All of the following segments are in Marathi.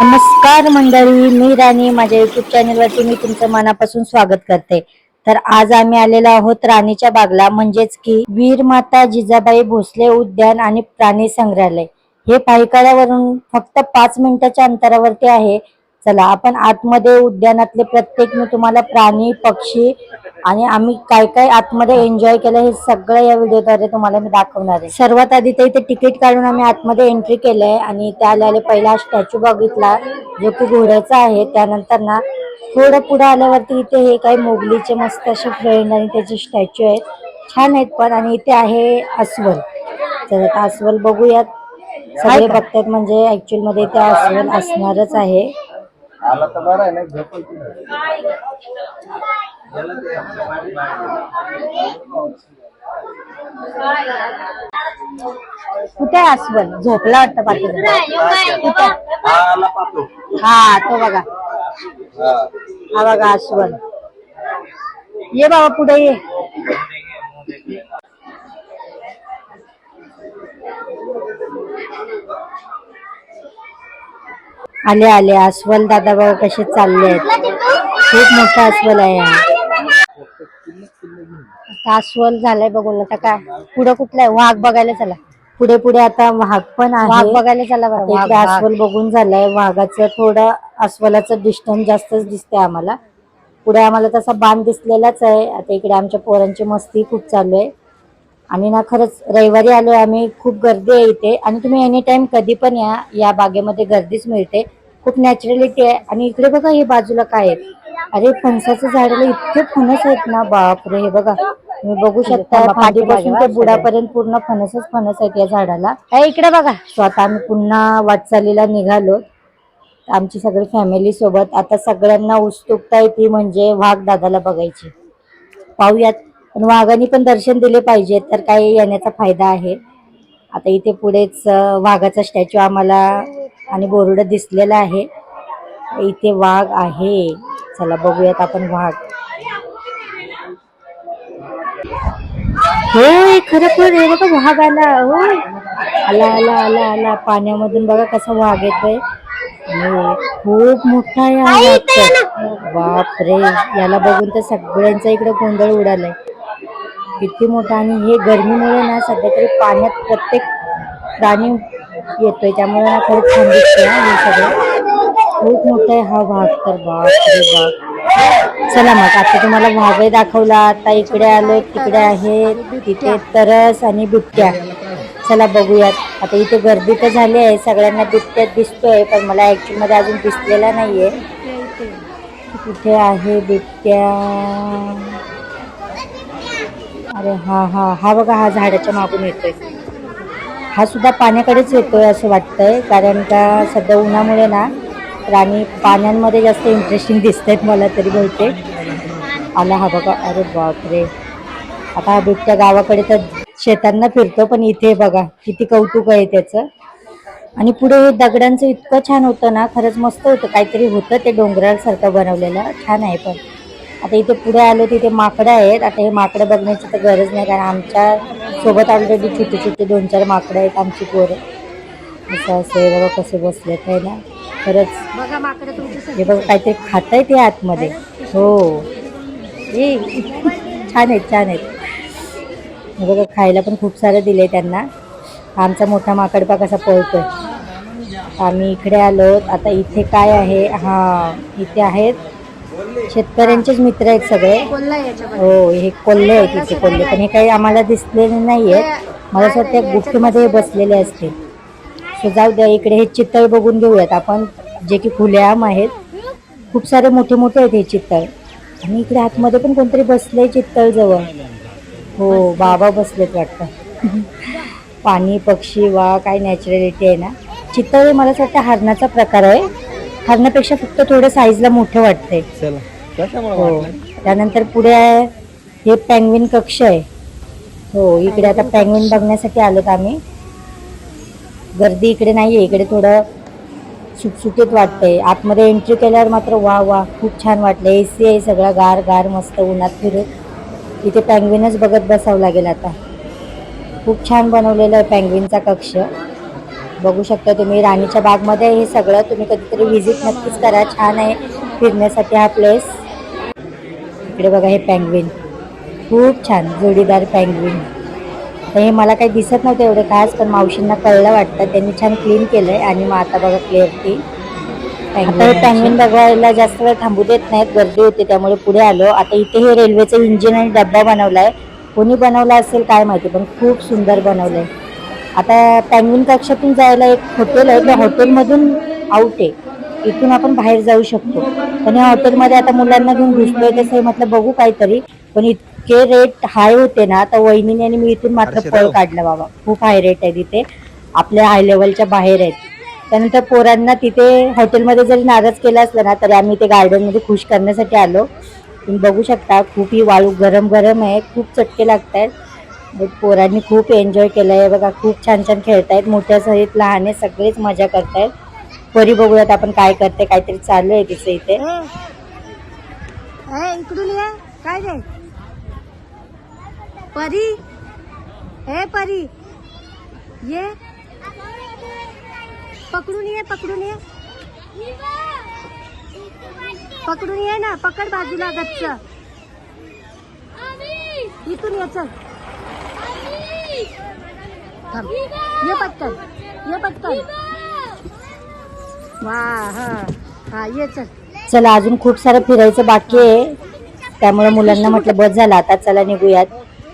नमस्कार मंडळी, मी राणी. माझ्या युट्यूब चॅनलवरती मी तुमचं मनापासून स्वागत करते. तर आज आम्ही आलेलो आहोत राणीच्या बागला, म्हणजेच की वीर माता जिजाबाई भोसले उद्यान आणि प्राणी संग्रहालय. हे पायकाळ्यावरून फक्त 5 मिनिटाच्या अंतरावरती आहे. चला आपण आतमध्ये उद्यानातले प्रत्येक मी तुम्हाला प्राणी, पक्षी आणि आम्ही काय काय आतमध्ये एन्जॉय केलं हे सगळं या व्हिडिओद्वारे तुम्हाला मी दाखवणार आहे. सर्वात आधी तर इथे तिकीट काढून आम्ही आतमध्ये एंट्री केलंय आणि त्या आल्याला पहिला स्टॅच्यू बघितला जो की घोड्याचा आहे. त्यानंतर ना थोडं पुढे आल्यावरती इथे हे काही मोगलीचे मस्त असे फ्रेंड आणि त्याचे स्टॅच्यू आहेत, छान आहेत पण. आणि इथे आहे अस्वल. तर आता अस्वल बघूयात. सगळे बघतात म्हणजे ऍक्च्युअल मध्ये ते अस्वल असणारच आहे. आला तर बरं आहे ना. कुठे अस्वल झोपला वाटतं पाठी. हा तो बघा, हा बघा अस्वल. ये बाबा पुढे ये. आले आले अस्वल दादा बघा कसे चालले आहेत. खूप मोठा अस्वल आहे हा. अस्वल झालाय बघून. आता काय पुढे कुठला आहे? वाघ बघायला चला. पुढे पुढे आता वाघ पण आहे. वाघ बघायला चला बरं. इकडे अस्वल बघून झालाय. वाघाचं थोडं अस्वलाचं डिस्टन्स जास्तच दिसतंय आम्हाला. पुढे आम्हाला तसा बांध दिसलेलाच आहे. आता इकडे आमच्या पोरांची मस्ती खूप चालू आहे. आणि ना खरंच रविवारी आलोय आम्ही, खूप गर्दी आहे इथे. आणि तुम्ही एनी टाइम कधी पण या बागेमध्ये गर्दीच मिळते. खूप नॅचरलिटी आहे. आणि इकडे बघा हे बाजूला काय आहे. अरे फणसाचं झाडाला इतके फणस आहेत ना, बापरे. हे बघा तुम्ही बघू शकता, फांदीपासून ते बुडापर्यंत पूर्ण फणसच फणस आहेत या झाडाला. इकडे बघा. सो आता आम्ही पुन्हा वाटचालीला निघालो, आमची सगळी फॅमिली सोबत. आता सगळ्यांना उत्सुकता आहे ती म्हणजे वाघ दादाला बघायची. पाहूयात. पण वाघांनी पण दर्शन दिले पाहिजे तर काही येण्याचा फायदा आहे. आता इथे पुढेच वाघाचा स्टॅच्यू आम्हाला आणि बोर्ड दिसलेला आहे. इथे वाघ आहे. चला बघूयात आपण वाघ. होय खरोखर हे बघा वाघ आला. होय आला आला आला आला. पाण्यामधून बघा कसा वाघ येतोय. खूप मोठा आहे. बापरे, याला बघून तर सगळ्यांचा इकडे गोंधळ उडालाय. किती मोठा. आणि हे गरमीमुळे ना सध्या तरी पाण्यात प्रत्येक प्राणी येतोय, त्यामुळे ना खरंच छान दिसतंय हे सगळं. खूप मोठा आहे हा वाघ तर. बापरे बाप. चला मग आता तुम्हाला वाघही दाखवला. आता इकडे आलो, तिकडे आहे तिथे तरस आणि बिबट्या. चला बघूयात. आता इथे गर्दी तर झाली आहे, सगळ्यांना बिबट्यात दिसतोय पण मला ऍक्च्युअल मध्ये अजून दिसलेला नाहीये. कुठे आहे बिबट्या? अरे हा हा हा बघा, हा झाडाच्या मागून येतोय. हा सुद्धा पाण्याकडेच येतोय असं वाटतंय, कारण का सध्या उन्हामुळे ना प्राणी पाण्यांमध्ये जास्त इंटरेस्टिंग दिसत आहेत मला तरी बहुतेक. आला हा बघा. अरे बापरे. आता हा बिबट्या गावाकडे तर शेतांना फिरतो, पण इथे बघा किती कौतुक आहे त्याचं. आणि पुढे हे दगडांचं इतकं छान होतं ना, खरंच मस्त होतं. काहीतरी होतं ते डोंगरासारखं बनवलेलं, छान आहे. पण आता इथे पुढे आलो तिथे माकडं आहेत. आता हे माकडं बघण्याची तर गरज नाही, कारण आमच्या सोबत ऑलरेडी छोटे छोटे 2-4 माकडं आहेत आमची पोरं. असं असे बघा कसे बसलेत आहे ना. खरंच बघा माकडं तुमच्या. हे बघा काहीतरी खात आहेत ते आतमध्ये. हो ए छान आहेत छान आहेत. हे बघा खायला पण खूप सारं दिलंय त्यांना. आमचा मोठा माकड पा कसा पळतोय. आम्ही इकडे आलो. आता इथे काय आहे? हा इथे आहेत शेतकऱ्यांचेच मित्र आहेत सगळे. हो हे कोल्हे आहेत इथे, कोल्हे. पण हे काही आम्हाला दिसलेले नाहीयेत. मला असं वाटतं गुफेमध्ये बसलेले असते. सो जाऊ द्या. इकडे हे चितळ बघून घेऊयात आपण, जे की खुलेआम आहेत. खूप सारे मोठे मोठे आहेत हे चितळ. आणि इकडे आतमध्ये पण कोणतरी बसलंय चितळ जवळ. हो बाबा बसलेत वाटतं. पाणी, पक्षी, वा काय नॅचरलिटी आहे ना. चितळ मला असं वाटतं हरणाचा प्रकार आहे. हरणापेक्षा फक्त थोडं साईजला मोठं वाटतंय. हो. त्यानंतर पुढे आहे हे पेंग्विन कक्ष आहे. हो इकडे आता पेंग्विन बघण्यासाठी आलोत आम्ही. गर्दी इकडे नाहीये, इकडे थोडं सुटसुटीत वाटतंय. आतमध्ये एंट्री केल्यावर मात्र वा वा खूप छान वाटलं. एसी आहे, सगळा गार गार मस्त उन्हात फिरत इथे पेंग्विनच बघत बसावं लागेल आता. खूप छान बनवलेला आहे पेंग्विनचा कक्ष. बघू शकता तुम्ही राणीच्या बागमध्ये हे सगळं. तुम्ही कधीतरी व्हिजिट नक्कीच करा, छान आहे फिरण्यासाठी हा प्लेस. इकडे बघा हे पेंग्विन, खूप छान जोडीदार पेंग्विन. तर हे मला काही दिसत नव्हतं एवढं खास, पण मावशींना कळलं वाटतं, त्यांनी छान क्लीन केलंय. आणि मग आता बघा क्लिअरटी आता हे पेंग्विन बघायला जास्त वेळ थांबू देत नाहीत, गर्दी होते त्यामुळे पुढे आलो. आता इथे हे रेल्वेचं इंजिन आणि डब्बा बनवलाय, कोणी बनवला असेल काय माहिती, पण खूप सुंदर बनवलंय. आता पेंग्विन कक्षातून जायला एक हॉटेल आहे, त्या हॉटेलमधून आउट आहे, इथून आपण बाहेर जाऊ शकतो. पण या हॉटेलमध्ये आता मुलांना घेऊन घुसलोय तसं म्हटलं बघू काहीतरी, पण इतके रेट हाय होते ना, तर वहिनीने आणि मी इथून मात्र पळ काढलं बाबा. खूप हाय रेट आहे तिथे, आपल्या हाय लेवलच्या बाहेर आहेत. त्यानंतर पोरांना तिथे हॉटेलमध्ये जरी नाराज केला असला ना, तरी आम्ही ते गार्डनमध्ये खुश करण्यासाठी आलो. तुम्ही बघू शकता खूप ही वाळू गरम गरम आहे, खूप चटके लागत आहेत. पोरांनी खूप एन्जॉय केलंय बघा, खूप छान छान खेळतायत, मोठ्या सहित लहान सगळेच मजा करतायत. परी बघूयात आपण काय करते, काहीतरी चालू आहे तिचं इथे. इकडून ये, काय रे परी, हे परी ये, पकडून ये, पकडून ये, पकडून ये ना, पकड बाजूला गच्च, इथून ये, चल ये पटकन, ये पटकन, वा हा हा ये चल. चला अजून खूप सारं फिरायचं बाकी आहे, त्यामुळे मुलांना म्हटलं बस झाला आता, चला निघूयात.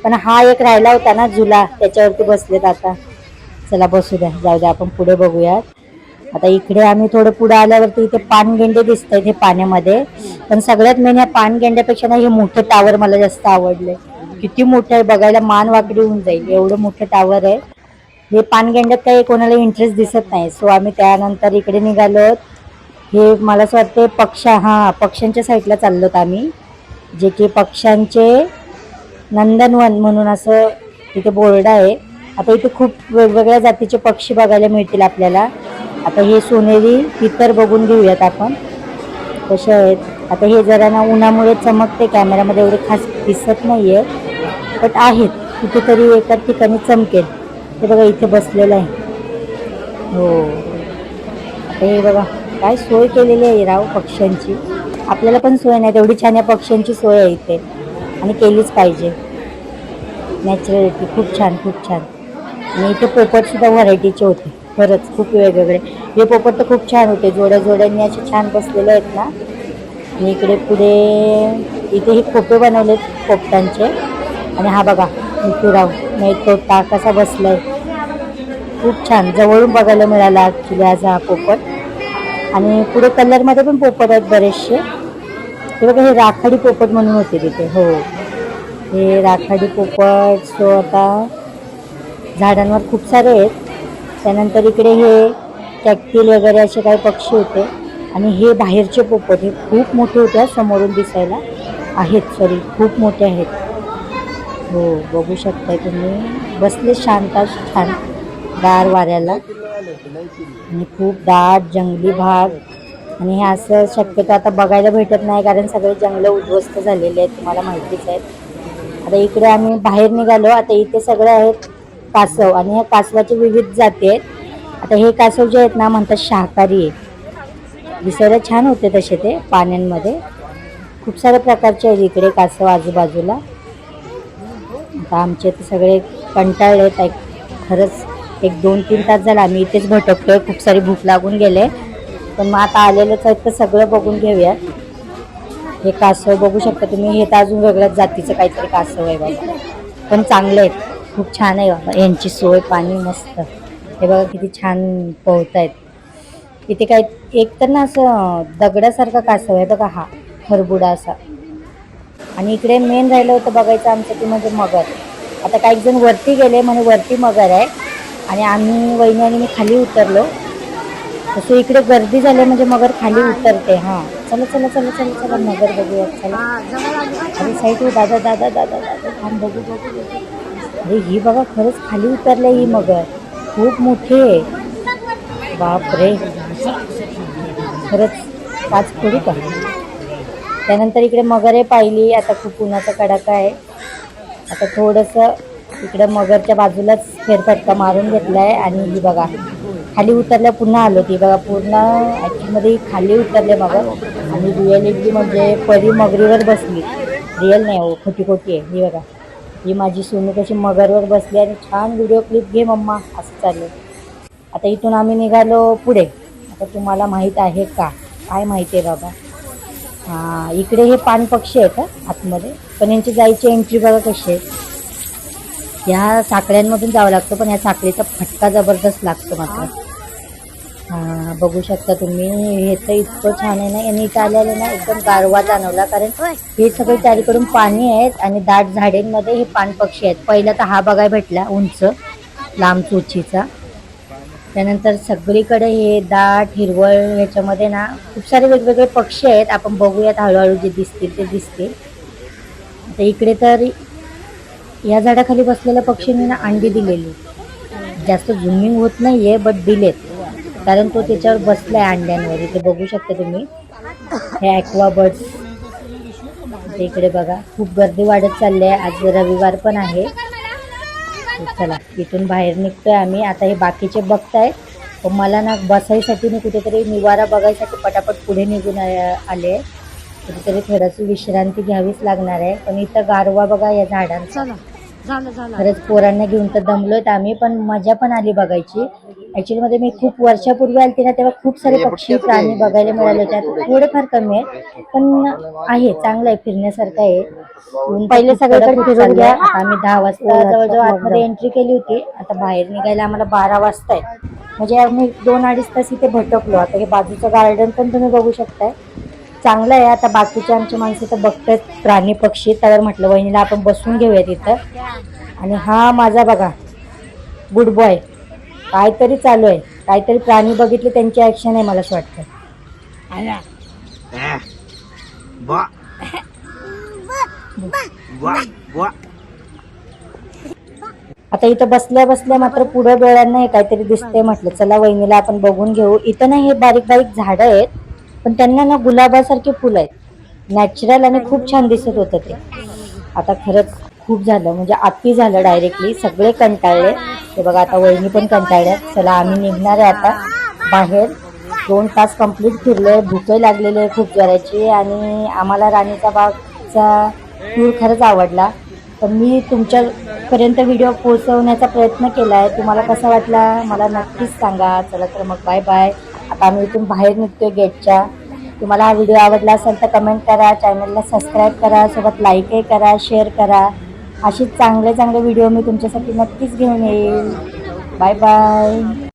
पण हा एक राहिला होता ना झुला, त्याच्यावरती बसलेत आता. चला बसू द्या, जाऊ द्या, आपण पुढे बघूयात. आता इकडे आम्ही थोडं पुढे आल्यावरती इथे पानगेंडे दिसत आहेत हे पाण्यामध्ये. पण सगळ्यात मेन या पानगेंड्यापेक्षा ना हे मोठं टावर मला जास्त आवडले. किती मोठं आहे बघायला, मान वाकडी होऊन जाईल एवढं मोठं टावर आहे. हे पानगेंड्यात काही कोणाला इंटरेस्ट दिसत नाही, सो आम्ही त्यानंतर इकडे निघालो. हे मला असं वाटतं पक्ष्यांच्या साईडला चाललोत आम्ही, जे की पक्ष्यांचे नंदनवन म्हणून असं इथे बोर्ड आहे. आता इथे खूप वेगवेगळ्या जातीचे पक्षी बघायला मिळतील आपल्याला. आता हे सोनेरी तितर बघून घेऊयात आपण कसे आहेत. आता हे जरा ना उन्हामुळे चमकते, कॅमेरामध्ये एवढे खास दिसत नाहीये, बट आहेत कुठेतरी एका ठिकाणी चमकेल. हे बघा इथे बसलेलं आहे, हो. आता हे बघा काय सोय केलेली आहे राव पक्ष्यांची, आपल्याला पण सोय नाही तेवढी छान या पक्ष्यांची सोय आहे इथे, आणि केलीच पाहिजे. नॅचरलिटी खूप छान, खूप छान. आणि इथे पोपटसुद्धा व्हरायटीचे होते, खरंच खूप वेगवेगळे. हे पोपट तर खूप छान होते, जोड्या जोड्यांनी असे छान बसलेले आहेत ना. आणि इकडे पुढे इथे हे खोपे बनवलेत पोपटांचे. आणि हा बघा मिठूराव नाही तोता कसा बसलाय, खूप छान जवळून बघायला मिळाला ॲक्च्युली आज हा पोपट. आणि पुढे कलरमध्ये पण पोपट आहेत बरेचसे. हे बघा हे राखाडी पोपट म्हणून होते तिथे, हो हे राखाडी पोपट. सो आता झाडांवर खूप सारे आहेत. त्यानंतर इकडे हे कॅक्टिल वगैरे असे काही पक्षी होते. आणि हे बाहेरचे पोपट हे खूप मोठे होते, समोरून दिसायला आहेत, सॉरी खूप मोठे आहेत, हो बघू शकताय तुम्ही. बसले शांत छान गार वाऱ्याला. आणि खूप दाट जंगली भाग. आणि हे असं शक्यतो आता बघायला भेटत नाही, कारण सगळे जंगलं उद्ध्वस्त झालेले आहेत, तुम्हाला माहितीच आहेत. आता इकडे आम्ही बाहेर निघालो. आता इथे सगळे आहेत कासव, आणि ह्या कासवाचे विविध जाती आहेत. आता हे कासव जे आहेत ना म्हणतात शाकाहारी आहे, दिसायला छान होते तसे ते पाण्यांमध्ये. खूप साऱ्या प्रकारचे आहेत इकडे कासव आजूबाजूला. आता आमचे ते सगळे कंटाळले आहेत खरंच. 1-2-3 तास झाला आम्ही इथेच भटकतोय, खूप सारी भूक लागून गेले. पण मग आता आलेलेच आहेत तर सगळं बघून घेऊयात. हे कासव बघू शकता तुम्ही, हे तर अजून वेगळ्याच जातीचं काहीतरी कासव आहे बाबा, पण चांगले आहेत, खूप छान आहे बाबा यांची सोय, पाणी मस्त. हे बघा किती छान पोहत आहेत इथे. काय एक तर ना असं दगडासारखा कासव आहे बघा, हा खरबुडा असा. आणि इकडे मेन राहिलं होतं बघायचं आमचं ते म्हणजे मगर. आता काही जण वरती गेले म्हणे वरती मगर आहे, आणि आम्ही वहिनी आणि मी खाली उतरलो. तसं इकडे गर्दी झाली म्हणजे मगर खाली उतरते. हां चला चला चला चला चला मगर बघूया, चला. अरे साईड हो, दादा दादा दादा दादा थांब, बघू बघू बघू. अरे ही बघा खरंच खाली उतरले ही मगर, खूप मोठी आहे बापरे, खरंच पाच फोडू का. त्यानंतर इकडे मगरे पाहिली. आता खूप उन्हाचा कडाका आहे. आता थोडंसं इकडे मगरच्या बाजूलाच फेरफटका मारून घेतलाय. आणि ही बघा खाली उतरल्या पुन्हा आलो ती बघा पूर्ण ॲक्च्युअलमध्ये खाली उतरले मग आणि रिअलिटी म्हणजे परी मगरीवर बसली. रिअल नाही हो, खोटी खोटी आहे. ही बघा, ही माझी सोनू कशी मगरवर बसली आणि छान व्हिडिओ क्लिप घे मम्मा असं चाललं. आता इथून आम्ही निघालो पुढे. आता तुम्हाला माहीत आहे का, काय माहिती आहे बाबा? हां, इकडे हे पान पक्षी आहेत आतमध्ये, पण यांची जायची एंट्री बघा कशी आहे. ह्या साखळ्यांमधून जावं लागतं, पण ह्या साखळीचा फटका जबरदस्त लागतो मात्र. हां, बघू शकता तुम्ही. हे तर इतकं छान आहे ना, आणि इथं आल्याला ना एकदम गारवा जाणवला, कारण हे सगळे चारीकडून पाणी आहेत आणि दाट झाडेंमध्ये हे पाणपक्षी आहेत. पहिला तर हा बघायला भेटला उंच लांब चोचीचा. त्यानंतर सगळीकडे हे दाट हिरवळ ह्याच्यामध्ये ना खूप सारे वेगवेगळे पक्षी आहेत. आपण बघूयात हळूहळू जे दिसतील ते दिसतील. आता इकडे तर या झाडाखाली बसलेल्या पक्षींनी ना अंडी दिलेली. जास्त झुमिंग होत नाहीये बट दिलेत, कारण तो त्याच्यावर बसलाय अंड्यांवर. इथे बघू शकता तुम्ही हे ॲक्वा बर्ड्स. इकडे बघा खूप गर्दी वाढत चालली आहे. आज रविवार पण आहे. चला इथून बाहेर निघतोय आम्ही. आता हे बाकीचे बघताय, पण मला ना बसायसाठी मी कुठेतरी निवारा बघायसाठी पटापट पुढे निघून आले. कुठेतरी थोडीशी विश्रांती घ्यावीच लागणार आहे. पण इथं गारवा बघा या झाडांचा. खरंच पोरांना घेऊन तर दमलोय आम्ही, पण मजा पण आली बघायची. ॲक्च्युअली मध्ये मी खूप वर्षापूर्वी आलते ना, तेव्हा खूप सारे पक्षी प्राणी बघायला मिळाले होते. आता थोडेफार कमी आहेत, पण आहे चांगलं आहे, फिरण्यासारखं आहे. पहिले सगळीकडे फिरून घ्या. आम्ही 10 वाजता जवळजवळ आतमध्ये एंट्री केली होती. आता बाहेर निघायला आम्हाला 12 वाजता आहे. म्हणजे आम्ही 2-2.5 तास इथे भटकलो. आता हे बाजूचं गार्डन पण तुम्ही बघू शकताय, चांगलं आहे. आता बाकीचे आमची माणसं तर बघतात प्राणी पक्षी, तर म्हटलं वहिनीला आपण बसून घेऊया तिथं. आणि हा माझा बघा गुड बॉय काहीतरी चालू आहे, काहीतरी प्राणी बघितले त्यांची ॲक्शन आहे मला असं वाटतं. आता इथं बसल्या बसल्या मात्र पुढं डोळ्यांना हे काहीतरी दिसतंय. म्हटलं चला वहिनीला आपण बघून घेऊ. इथं ना हे बारीक बारीक झाडं आहेत, पण त्यांना ना गुलाबासारखे फुलं आहेत, नॅचरल, आणि खूप छान दिसत होतं ते. आता खरंच खूप झालं, म्हणजे अति झालं डायरेक्टली. सगळे कंटाळले. ते बघा आता वहिनी पण कंटाळल्यात. चला आम्ही निघणार आहे आता बाहेर. 2 तास कंप्लीट फिरलोय, भूकही लागलेली आहे खूप जोराची, आणि आम्हाला राणीचा बागचा टूर खरंच आवडला. पण मी तुमच्यापर्यंत व्हिडिओ पोहोचवण्याचा प्रयत्न केला आहे. तुम्हाला कसा वाटला मला नक्कीच सांगा. चला तर मग बाय बाय. आता आम्ही इथून बाहेर निघतोय गेटच्या. तुम्हाला हा व्हिडिओ आवडला असेल तर कमेंट करा, चॅनलला सबस्क्राईब करा, सोबत लाईकही करा, शेअर करा. अशीच चांगले चांगले व्हिडिओ मी तुमच्यासाठी नक्कीच घेऊन येईल. Bye bye.